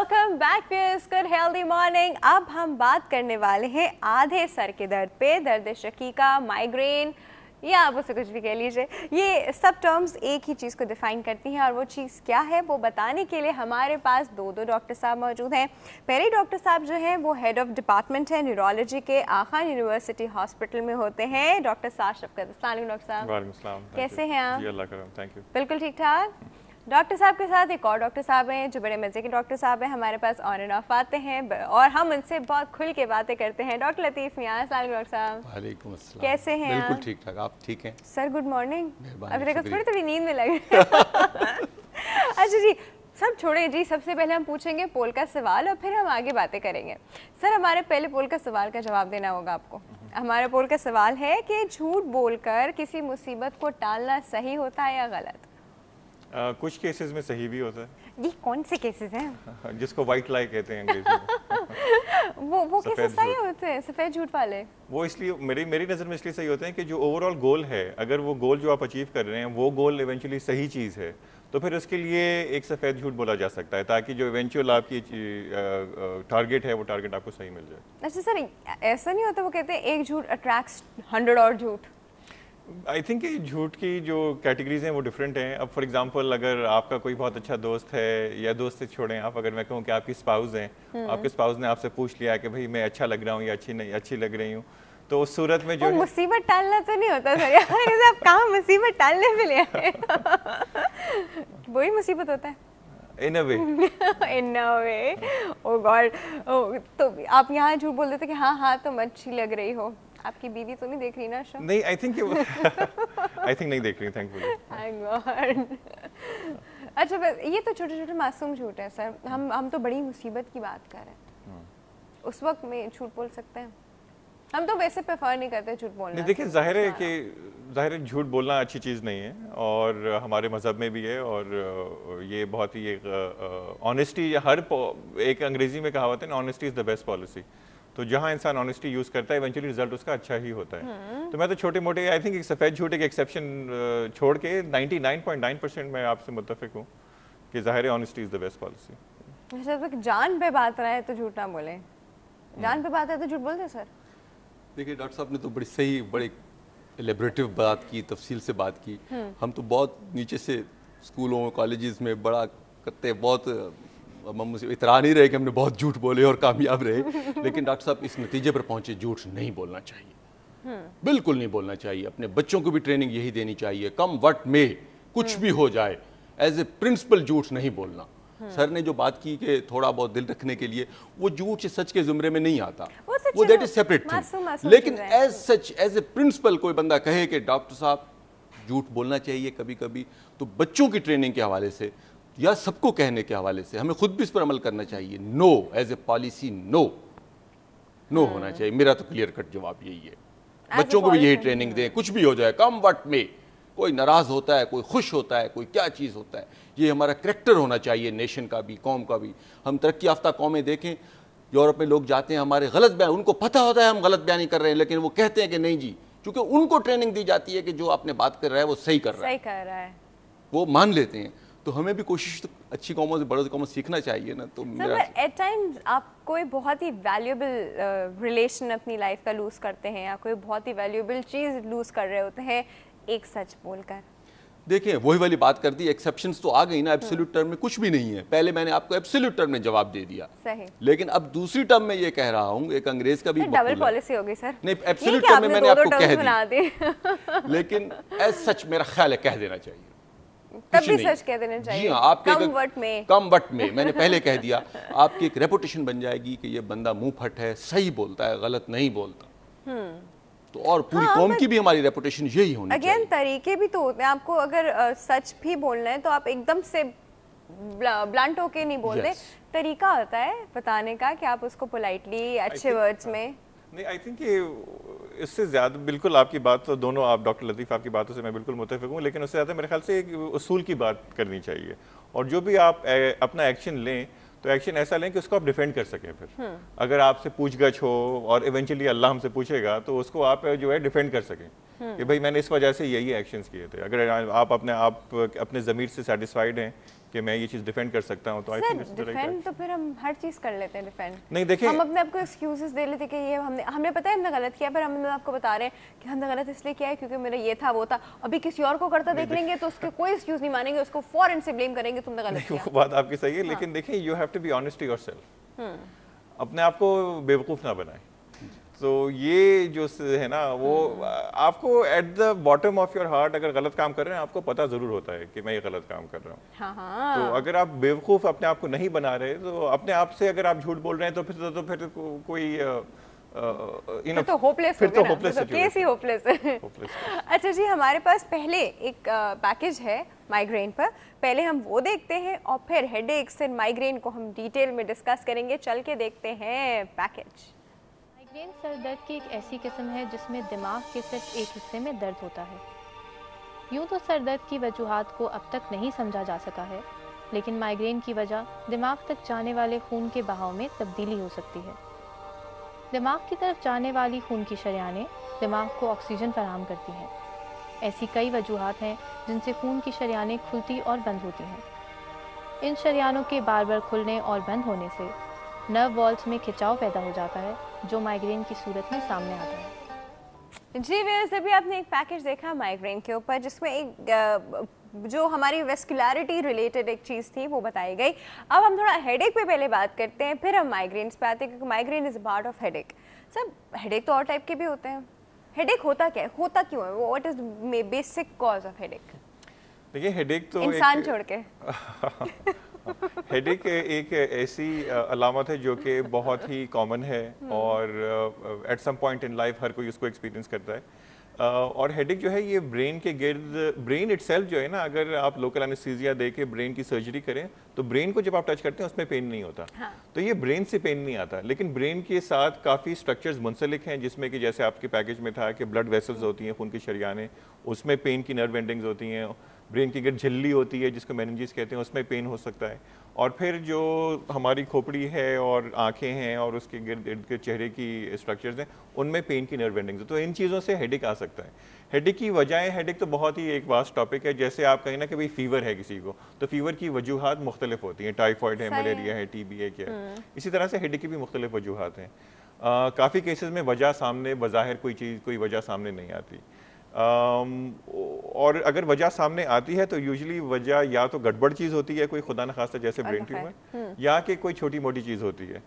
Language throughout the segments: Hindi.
Welcome back to school healthy morning. अब हम बात करने वाले हैं आधे सर के दर्द पे, दर्द शकीका, माइग्रेन या आप उसे कुछ भी कह लीजिए। ये सब टर्म्स एक ही चीज़ को डिफाइन करती हैं और वो चीज़ क्या है वो बताने के लिए हमारे पास दो डॉक्टर साहब मौजूद हैं। पहले डॉक्टर साहब जो हैं वो हेड ऑफ डिपार्टमेंट है न्यूरोलॉजी के आखान यूनिवर्सिटी हॉस्पिटल में होते हैं, डॉक्टर साद शफकत। अस्सलाम वालेकुम डॉक्टर साहब। वालेकुम सलाम। कैसे हैं आप? जी अल्लाह करम, थैंक यू। बिल्कुल ठीक ठाक। डॉक्टर साहब के साथ एक और डॉक्टर साहब हैं जो बड़े मज़े के डॉक्टर साहब हैं, हमारे पास ऑन एंड ऑफ आते हैं और हम उनसे बहुत खुल के बातें करते हैं। डॉक्टर लतीफ़ मियां, अस्सलाम डॉक्टर साहब। वालेकुम अस्सलाम। कैसे हैं आप? बिल्कुल ठीक ठाक, आप ठीक हैं? Sir good morning. अभी तक शुक्रिया। थोड़ी नींद में लगे। अच्छा जी, सब छोड़े जी, सबसे पहले हम पूछेंगे पोल का सवाल और फिर हम आगे बातें करेंगे। सर हमारे पहले पोल का सवाल का जवाब देना होगा आपको। हमारा पोल का सवाल है कि झूठ बोलकर किसी मुसीबत को टालना सही होता है या गलत? कुछ केसेस में सही भी होता है। ये कौन से केसेस हैं? जिसको वाइट लाई कहते हैं अंग्रेजी में। वो सफेद केसेस सही झूठ। होते हैं, सफेद झूठ वाले? वो इसलिए मेरी नज़र में इसलिए सही होते हैं कि जो ओवरऑल गोल है, अगर वो गोल जो आप अचीव कर रहे हैं वो गोल इवेंचुअली सही चीज़ है तो फिर उसके लिए एक सफ़ेद झूठ बोला जा सकता है ताकि जो इवेंचुअल आपकी टारगेट है वो टारगेट आपको सही मिल जाए। अच्छा सर, ऐसा नहीं होता वो कहते हैं एक झूठ अट्रैक्ट्स 100 और झूठ? आई थिंक झूठ की जो कैटेगरीज हैं वो डिफरेंट हैं। अब फॉर एग्जांपल अगर आपका कोई बहुत अच्छा दोस्त है या दोस्त से छोड़ें आप, अगर मैं कहूँ कि आपकी स्पाउस हैं, आपके स्पाउस ने आपसे पूछ लिया कि भाई मैं अच्छा लग रहा हूँ या अच्छी लग रही हूँ, तो उस सूरत में जो मुसीबत टालना तो नहीं होता सर यार, आप कहाँ मुसीबत टालने पे ले आए? वही मुसीबत होता है इन अ वे। इन अ वे, ओ गॉड। तो आप यहाँ झूठ बोल देते कि हाँ तुम अच्छी लग रही हो, आपकी बीवी तो नहीं देख रही ना शो? नहीं, आई थिंक नहीं देख रही, थैंकफुली। My God। अच्छा बस ये तो छोटे छोटे मासूम झूठ है सर, हम तो बड़ी मुसीबत की बात कर रहे हैं, उस वक्त में झूठ बोल सकते हैं? हम तो वैसे प्रेफर नहीं करते झूठ बोलना। नहीं देखिए, जाहिर है झूठ बोलना अच्छी चीज़ नहीं है और हमारे मज़हब में भी है और ये बहुत ही एक ऑनेस्टी, हर एक अंग्रेजी में कहावत है ना, honesty is the best policy. तो जहाँ इंसान ऑनेस्टी यूज़ करता है इवेंचुअली रिजल्ट उसका अच्छा ही होता है। तो मैं तो छोटे मोटे, आई थिंक एक सफ़ेद झूठ एक एक्सेप्शन छोड़ के 99.9% मैं आपसे मुत्तफिक हूँ कि ज़ाहिर है honesty is the best policy. अच्छा तो जान पे बात रहा है तो झूठ ना बोले, जान पे बात है तो झूठ बोल दे सर? देखिए डॉक्टर साहब ने तो बड़ी सही, बड़ी एलेबरेटिव बात की, तफसील से बात की। हम तो बहुत नीचे से स्कूलों कॉलेजेस में बड़ा करते, बहुत हम मुझे इतरा नहीं रहे कि हमने बहुत झूठ बोले और कामयाब रहे, लेकिन डॉक्टर साहब इस नतीजे पर पहुंचे झूठ नहीं बोलना चाहिए, बिल्कुल नहीं बोलना चाहिए। अपने बच्चों को भी ट्रेनिंग यही देनी चाहिए, कम वट में कुछ भी हो जाए, एज ए प्रिंसिपल झूठ नहीं बोलना। सर ने जो बात की कि थोड़ा बहुत दिल रखने के लिए, वो झूठ से सच के जुमरे में नहीं आता, वो दैट इज सेपरेट थिंग। लेकिन as such, as a principle कोई बंदा कहे कि डॉक्टर साहब झूठ बोलना चाहिए कभी कभी, तो बच्चों की ट्रेनिंग के हवाले से या सबको कहने के हवाले से हमें खुद भी इस पर अमल करना चाहिए। No, as a policy no होना चाहिए। मेरा तो क्लियर कट जवाब यही है, बच्चों को भी यही ट्रेनिंग दें, कुछ भी हो जाए कम वक्त में। कोई नाराज होता है, कोई खुश होता है, कोई क्या चीज़ होता है, ये हमारा करैक्टर होना चाहिए, नेशन का भी, कौम का भी। हम तरक्की याफ्ता कौमें देखें, यूरोप में लोग जाते हैं, हमारे गलत बयान, उनको पता होता है हम गलत बयानी कर रहे हैं, लेकिन वो कहते हैं कि नहीं जी, क्योंकि उनको ट्रेनिंग दी जाती है कि जो आपने बात कर रहा है वो सही कर रहा है, वो मान लेते हैं। तो हमें भी कोशिश तो अच्छी कौमों से, बड़ों से कौमों सीखना चाहिए ना। तो एट टाइम्स आप कोई बहुत ही वैल्यूएबल रिलेशन अपनी लाइफ का लूज करते हैं या कोई बहुत ही वैल्यूएबल चीज़ लूज कर रहे होते हैं एक सच बोलकर। देखिए वही वाली बात कर दी, एक्सेप्शंस तो आ गई ना, एब्सोल्यूट टर्म में कुछ भी नहीं है। पहले मैंने आपको एब्सोल्यूट टर्म में जवाब दे दिया, सही, लेकिन अब दूसरी टर्म में ये कह रहा हूँ, एक अंग्रेज का भी डबल पॉलिसी हो गई सर। नहीं, एब्सोल्यूट टर्म में मैंने आपको कह दी, लेकिन एज सच मेरा ख्याल है कह देना चाहिए, तब भी सच कह देना चाहिए। जी हाँ, आपके कम वट में मैंने पहले कह दिया, आपकी एक रेपुटेशन बन जाएगी कि ये बंदा मुंह फट है, सही बोलता है, गलत नहीं बोलता। तो और पूरी कौम की भी हमारी रेपुटेशन यही होनी चाहिए। अगेन तरीके भी तो होते हैं, आपको अगर सच भी बोलना है तो आप एकदम से ब्लंट होके नहीं बोलते, तरीका होता है बताने का कि आप उसको पोलाइटली अच्छे वर्ड्स में। नहीं, आई थिंक ये इससे ज़्यादा, बिल्कुल आपकी बात तो दोनों, आप डॉक्टर लतीफ़ आपकी बातों से मैं बिल्कुल मुत्तफ़िक़ हूँ, लेकिन उससे ज़्यादा मेरे ख्याल से एक उसूल की बात करनी चाहिए। और जो भी आप अपना एक्शन लें तो एक्शन ऐसा लें कि उसको आप डिफेंड कर सकें। फिर अगर आपसे पूछगछ हो और इवेंचुअली अल्लाह हमसे पूछेगा तो उसको आप जो है डिफेंड कर सकें कि भाई मैंने इस वजह से यही एक्शंस किए थे। अगर आप अपने ज़मीर से सेटिस्फाइड हैं कि मैं ये चीज़ डिफेंड कर सकता हूँ तो आई थिंक डिफेंड तो फिर हम हर चीज़ कर लेते हैं डिफेंड। नहीं देखिए, हम अपने आपको एक्सक्यूजेस दे लेते कि ये हमने पता है हमने गलत किया, पर हम आपको बता रहे हैं कि हमने गलत इसलिए किया है क्योंकि मेरा ये था वो था। अभी किसी और को करता देख लेंगे तो उसके कोई एक्सक्यूज नहीं मानेंगे, उसको फौरन से ब्लेम करेंगे तुमने गलत किया। वो बात आपकी सही है, लेकिन देखिए you have to be honest to yourself. अपने आप को बेवकूफ़ ना बनाएं। तो ये जो है ना वो आपको at the bottom of your heart अगर गलत काम कर रहे हैं आपको पता जरूर होता है कि मैं ये गलत काम कर रहा हूँ। हाँ। तो अगर आप बेवकूफ़ अपने आप को नहीं बना रहे तो अपने आप से अगर आप झूठ बोल रहे हैं तो फिर कोई फिर तो होपलेस फिर तो होपलेस केस ही होपलेस है। अच्छा जी, हमारे पास पहले एक पैकेज है माइग्रेन पर, पहले हम वो देखते हैं और फिर हेडेक्स एंड माइग्रेन को हम डिटेल में डिस्कस करेंगे। चल के देखते हैं पैकेज। माइग्रेन सर दर्द की एक ऐसी किस्म है जिसमें दिमाग के सिर्फ एक हिस्से में दर्द होता है। यूँ तो सर दर्द की वजूहात को अब तक नहीं समझा जा सका है, लेकिन माइग्रेन की वजह दिमाग तक जाने वाले खून के बहाव में तब्दीली हो सकती है। दिमाग की तरफ जाने वाली खून की शरियानें दिमाग को ऑक्सीजन फराहम करती हैं। ऐसी कई वजूहात हैं जिनसे खून की शरियानें खुलती और बंद होती हैं। इन शरियानों के बार बार खुलने और बंद होने से नर्व वॉल्स में खिंचाव पैदा हो जाता है, जो माइग्रेन की सूरत में सामने आता है। जी व्यूअर्स, अभी आपने एक पैकेज देखा माइग्रेन के ऊपर जिसमें एक जो हमारी वेस्कुलरिटी रिलेटेड एक चीज़ थी वो बताई गई। अब हम थोड़ा हेडेक पे पहले बात करते हैं, फिर हम माइग्रेन्स पे आते हैं क्योंकि migraine is part of headache. Sir headache तो और टाइप के भी होते हैं, हेडेक होता क्या है, होता क्यों है, what is basic cause of headache? देखिए हेडेक तो इंसान छोड़ के हेडेक एक ऐसी अलामत है जो कि बहुत ही कॉमन है और at some point in life हर कोई उसको एक्सपीरियंस करता है। और हेडेक जो है ये ब्रेन के गिर्द, ब्रेन इटसेल्फ जो है ना, अगर आप लोकल एनेस्थीसिया दे के ब्रेन की सर्जरी करें तो ब्रेन को जब आप टच करते हैं उसमें पेन नहीं होता। हाँ। तो ये ब्रेन से पेन नहीं आता, लेकिन ब्रेन के साथ काफ़ी स्ट्रक्चर्स मुंसलिक हैं जिसमें कि जैसे आपके पैकेज में था कि ब्लड वेसल्स होती हैं, खून की शरियानें, उसमें पेन की नर्व एंडिंग्स होती हैं। ब्रेन की गिर्द झिल्ली होती है जिसको मेनिंजेस कहते हैं, उसमें पेन हो सकता है। और फिर जो हमारी खोपड़ी है और आंखें हैं और उसके गिर्द इर्द गिर्द चेहरे की स्ट्रक्चर्स हैं, उनमें पेन की नर्व एंडिंग्स है। तो इन चीज़ों से हेडेक आ सकता है। हेडेक की वजहें, हेडेक तो बहुत ही एक वास्ट टॉपिक है। जैसे आप कहें ना कि भाई फीवर है किसी को, तो फीवर की वजूहात मुख्तलिफ होती हैं, टाइफॉइड है, मलेरिया है, टीबी है, क्या है। इसी तरह से हेडेक की भी मुख्तलिफ वजूहात हैं। काफ़ी केसेस में वजह सामने बज़ाहिर कोई वजह सामने नहीं आती। और अगर वजह सामने आती है तो यूजुअली वजह या तो गड़बड़ चीज़ होती है, कोई खुदा न खास्ता जैसे ब्रेन ट्यूमर, या कि कोई छोटी मोटी चीज़ होती है।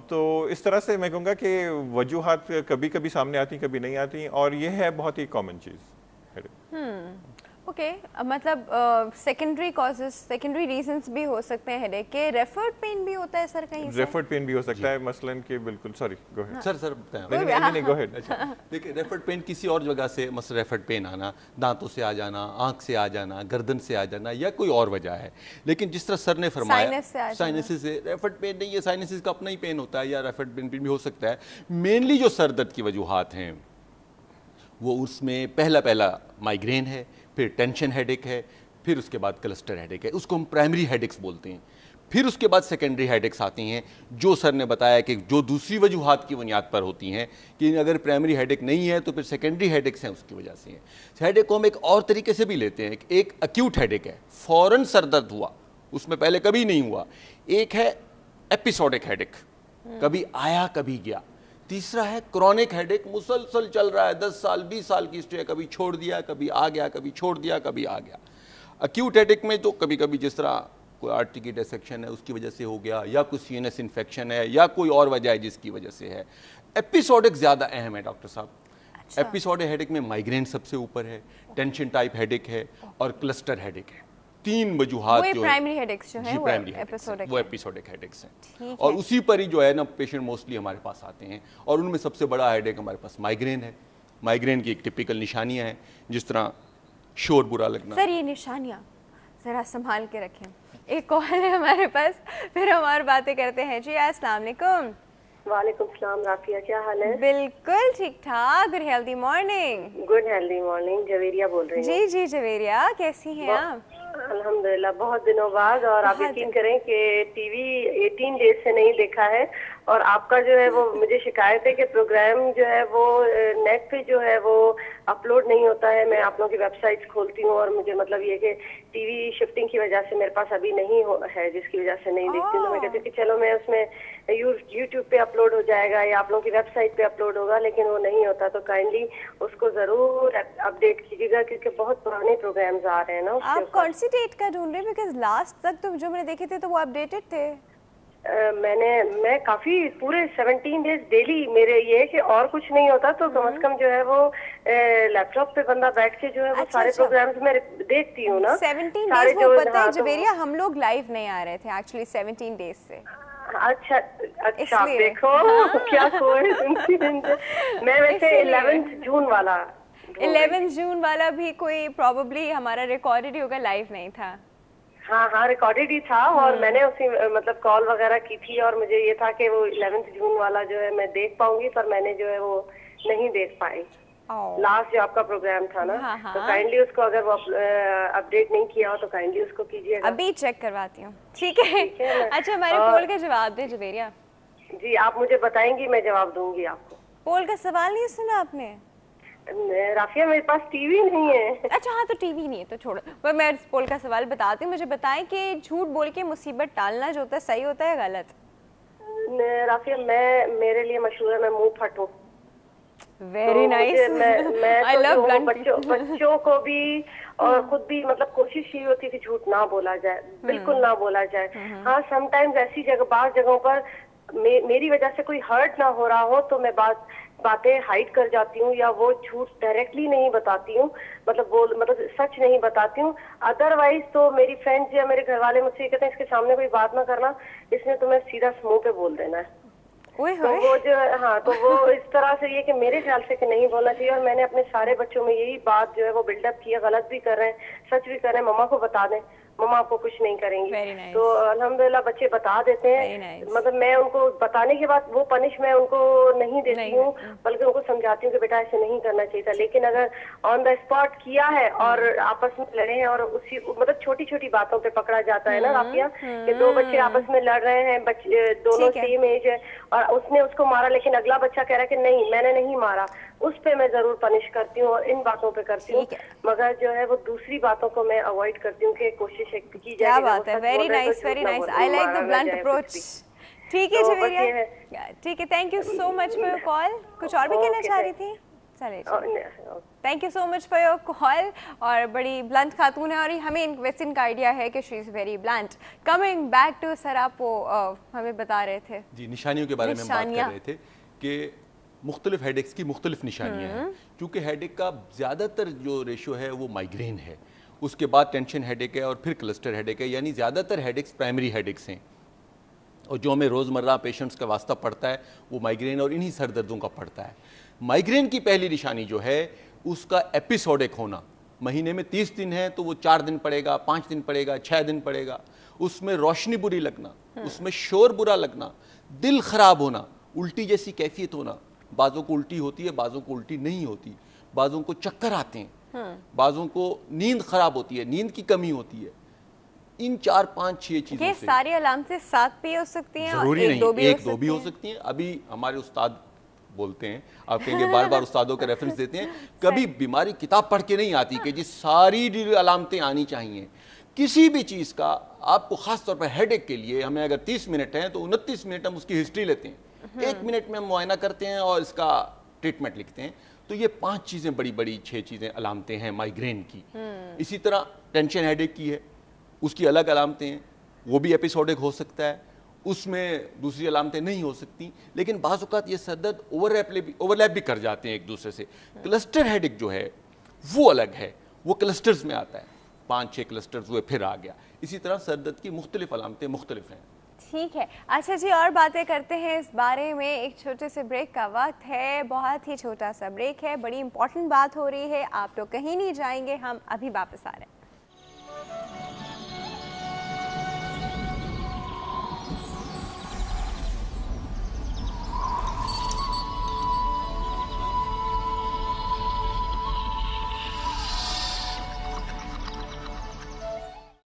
तो इस तरह से मैं कहूँगा कि वजूहात कभी कभी सामने आती, कभी नहीं आती, और ये है बहुत ही कॉमन चीज़। ओके, मतलब सेकेंडरी कॉजेस, सेकेंडरी रीजंस भी हो सकते हैं हेडेक के। रेफर्ड पेन भी होता है सर कहीं से? रेफर्ड पेन भी हो सकता है, मसलन के बिल्कुल, सॉरी गो अहेड सर नहीं गो अहेड। अच्छा, देखिए रेफर्ड पेन किसी और जगह से, मसलन रेफर्ड पेन आना, दांतों से आ जाना, आंख से आ जाना, गर्दन से आ जाना, या कोई और वजह है। लेकिन जिस तरह सर ने फरमाया साइनसिस से रेफर्ड पेन नहीं है, साइनसिस का अपना ही पेन होता है, या रेफर्ड पेन भी हो सकता है। मेनली जो सर दर्द की वजूहात हैं वो उसमें पहला माइग्रेन है, फिर टेंशन हेडेक है, फिर उसके बाद क्लस्टर हेडेक है, उसको हम प्राइमरी हेडेक्स बोलते हैं। फिर उसके बाद सेकेंडरी हेडेक्स आती हैं, जो सर ने बताया कि जो दूसरी वजूहात की बुनियाद पर होती हैं, कि अगर प्राइमरी हेडेक नहीं है तो फिर सेकेंडरी हेडेक्स हैं उसकी वजह से हैं। हेडेक को हम एक और तरीके से भी लेते हैं, एक एक्यूट हेडेक है, फौरन सर दर्द हुआ, उसमें पहले कभी नहीं हुआ। एक है एपिसोडिक हेडेक, कभी आया कभी गया। तीसरा है क्रॉनिक हेडेक, मुसलसल चल रहा है, 10 साल 20 साल की हिस्ट्री है, कभी छोड़ दिया, कभी आ गया, कभी छोड़ दिया, कभी आ गया। एक्यूट हेडेक में तो कभी कभी जिस तरह कोई आर्टरी की डिसेक्शन है उसकी वजह से हो गया, या कोई सीएनएस इन्फेक्शन है, या कोई और वजह है जिसकी वजह से है। एपिसोडिक ज़्यादा अहम है डॉक्टर साहब। अच्छा। एपिसोडिक हेडेक में माइग्रेन सबसे ऊपर है, टेंशन टाइप हेडेक है, और क्लस्टर हेडेक है। 3 वजूहात जो प्राइमरी हेडेक्स जो है वो एपिसोडिक हेडेक्स हैं। और उसी पर ही जो है ना पेशेंट मोस्टली हमारे पास आते हैं, और उनमें सबसे बड़ा हेडेक हमारे पास माइग्रेन है। माइग्रेन की एक टिपिकल निशानियां हैं, जिस तरह शोर बुरा लगना। सर ये निशानियां जरा संभाल के रखें। एक कॉल है हमारे पास, फिर हम और बातें करते हैं। जी अस्सलाम वालेकुम। वालेकुम सलाम राफिया, क्या हाल है? बिल्कुल ठीक ठाक। Good healthy morning. Good healthy morning, Javeria बोल रही हूँ। जी जी जवेरिया, कैसी हैं आप? अल्हम्दुलिल्लाह बहुत दिनों बाद। और आप यकीन करें कि टीवी 18 डेज से नहीं देखा है। और आपका जो है वो मुझे शिकायत है कि प्रोग्राम जो है वो नेट पे जो है वो अपलोड नहीं होता है। मैं आप लोगों की वेबसाइट्स खोलती हूँ और मुझे मतलब ये कि टीवी शिफ्टिंग की वजह से मेरे पास अभी नहीं है, जिसकी वजह से नहीं देखती हूँ। तो मैं कहती हूँ कि चलो मैं उसमें यूट्यूब पे अपलोड हो जाएगा या आप लोगों की वेबसाइट पे अपलोड होगा, लेकिन वो नहीं होता। तो काइंडली उसको जरूर अपडेट कीजिएगा क्योंकि बहुत पुराने प्रोग्राम्स आ रहे हैं ना। आप कौन सी डेट का ढूंढ रहे हैं? बिकॉज लास्ट तक तो जो मैंने देखे थे तो वो अपडेटेड थे। मैं काफी पूरे 17 डेज डेली मेरे ये है कि और कुछ नहीं होता तो कम से कम जो है वो लैपटॉप पे बंदा बैठ के जो है वो सारे प्रोग्राम्स मैं देखती हूँ ना। 17 डेज वो पता है जवेरिया, हम लोग लाइव नहीं आ रहे थे एक्चुअली 17 डेज से। अच्छा अच्छा, देखो क्या कोइंसिडेंस। मैं वैसे 11 जून वाला 11 जून वाला भी कोई प्रोबेबली हमारा रिकॉर्डेड ही होगा, लाइव नहीं था। हाँ हाँ, रिकॉर्डेड ही था। और मैंने उसी मतलब कॉल वगैरह की थी और मुझे ये था कि वो 11 जून वाला जो है मैं देख पाऊंगी, पर मैंने जो है वो नहीं देख पाई। लास्ट जो आपका प्रोग्राम था ना। हाँ। तो काइंडली उसको अगर वो अपडेट नहीं किया हो तो काइंडली उसको कीजिएगा। अभी चेक करवाती हूँ, ठीक है? अच्छा, हमारे पोल का जवाब दे जवेरिया जी। आप मुझे बताएंगी, मैं जवाब दूंगी आपको। पोल का सवाल नहीं सुना आपने? राफिया मेरे पास टीवी नहीं है। अच्छा हाँ, तो टीवी नहीं है तो छोड़ो। पर मैं पोल का सवाल बताती हूँ, मुझे बताएं कि झूठ बोल के मुसीबत टालना जो होता है सही होता है गलत? राफिया मेरे लिए मशहूर है मैं मुंह फट हूँ। Very nice. मैं बच्चों को भी और खुद भी मतलब कोशिश ये होती है कि झूठ ना बोला जाए, बिल्कुल ना बोला जाए। हाँ, समटाइम्स ऐसी जगह बाहर जगहों पर मेरी वजह से कोई हर्ट ना हो रहा हो तो मैं बातें हाइड कर जाती हूँ या वो झूठ डायरेक्टली नहीं बताती हूँ, मतलब सच नहीं बताती हूँ। अदरवाइज तो मेरी फ्रेंड्स या मेरे घर वाले मुझसे कहते हैं इसके सामने कोई बात ना करना, इसने तुम्हें सीधा मुंह पे बोल देना है। तो वो जो हाँ, तो वो इस तरह से ये कि मेरे ख्याल से कि नहीं बोलना चाहिए। और मैंने अपने सारे बच्चों में यही बात जो है वो बिल्डअप किया, गलत भी कर रहे हैं सच भी कर रहे हैं, मम्मा को बता दें, मम्मा आपको कुछ नहीं करेंगी। nice. तो अल्हम्दुलिल्लाह बच्चे बता देते हैं। nice. मतलब मैं उनको बताने के बाद वो पनिश मैं उनको नहीं देती हूँ, बल्कि उनको समझाती हूँ कि बेटा ऐसे नहीं करना चाहिए था। लेकिन अगर ऑन द स्पॉट किया है और आपस में लड़े हैं और उसी मतलब छोटी छोटी बातों पे पकड़ा जाता है ना राफिया, कि दो बच्चे आपस में लड़ रहे हैं, बच्चे दोनों सेम एज है और उसने उसको मारा लेकिन अगला बच्चा कह रहा है कि नहीं मैंने नहीं मारा, उस पे मैं जरूर पनिश करती हूँ और इन बातों पे करती हूँ। मगर जो है वो दूसरी बातों को मैं अवॉइड करती हूँ कि कोशिश की जाए। क्या बात है, very nice, very nice, I like the blunt approach. ठीक है जवेरिया, ठीक है, thank you so much for your call. कुछ और भी कहना चाह रही थी? चलिए, thank you so much for your call. और बड़ी ब्लंट खातून है और हमें वैसे इनका आइडिया है कि she is very blunt. Coming back to sir, आप वो हमें बता रहे थे जी, निशानियों के बारे में बात कर रहे थे कि मुख्तलिफ हेडेक्स की मुख्तलिफ निशानियाँ हैं। क्योंकि हेडेक का ज़्यादातर जो रेशो है वो माइग्रेन है, उसके बाद टेंशन हेडेक है और फिर क्लस्टर हेडेक है, यानी ज़्यादातर हेडेक्स प्राइमरी हेडेक्स हैं। और जो हमें रोज़मर्रा पेशेंट्स का वास्ता पड़ता है वो माइग्रेन और इन्हीं सर दर्दों का पड़ता है। माइग्रेन की पहली निशानी जो है उसका एपिसोडिक होना। महीने में 30 दिन है तो वो 4 दिन पड़ेगा, 5 दिन पड़ेगा, 6 दिन पड़ेगा। उसमें रोशनी बुरी लगना, उसमें शोर बुरा लगना, दिल ख़राब होना, उल्टी जैसी कैफियत होना। बाज़ों को उल्टी होती है, बाज़ों को उल्टी नहीं होती, बाज़ों को चक्कर आते हैं, बाज़ों को नींद ख़राब होती है, नींद की कमी होती है। इन 4, 5, 6 चीज़ों ये से सारी अलामतें साथ भी हो सकती हैं, जरूरी नहीं, एक दो भी हो सकती हैं। अभी हमारे उस्ताद बोलते हैं, आप कहेंगे बार बार उस्तादों का रेफरेंस देते हैं, कभी बीमारी किताब पढ़ के नहीं आती कि जी सारी अलामतें आनी चाहिए। किसी भी चीज़ का आपको ख़ास तौर पर हेडेक के लिए हमें अगर 30 मिनट हैं तो 29 मिनट हम उसकी हिस्ट्री लेते हैं, 1 मिनट में हम मुआयना करते हैं और इसका ट्रीटमेंट लिखते हैं। तो ये 5 चीज़ें बड़ी बड़ी 6 चीज़ें अलामतें हैं माइग्रेन की। इसी तरह टेंशन हेडेक की है, उसकी अलग अलामतें हैं, वो भी एपिसोडिक हो सकता है, उसमें दूसरी अलामतें नहीं हो सकती। लेकिन बाज़ औक़ात ये सरदर्द ओवरलैप भी कर जाते हैं एक दूसरे से। क्लस्टर हेडेक जो है वो अलग है, वो क्लस्टर्स में आता है, 5-6 क्लस्टर्स हुए फिर आ गया। इसी तरह सरदर्द की मुख्तलिफ अलामतें मुख्तलिफ हैं। ठीक है, अच्छा जी, और बातें करते हैं इस बारे में। एक छोटे से ब्रेक का वक्त है, बहुत ही छोटा सा ब्रेक है, बड़ी इंपॉर्टेंट बात हो रही है, आप लोग कहीं नहीं जाएंगे, हम अभी वापस आ रहे हैं।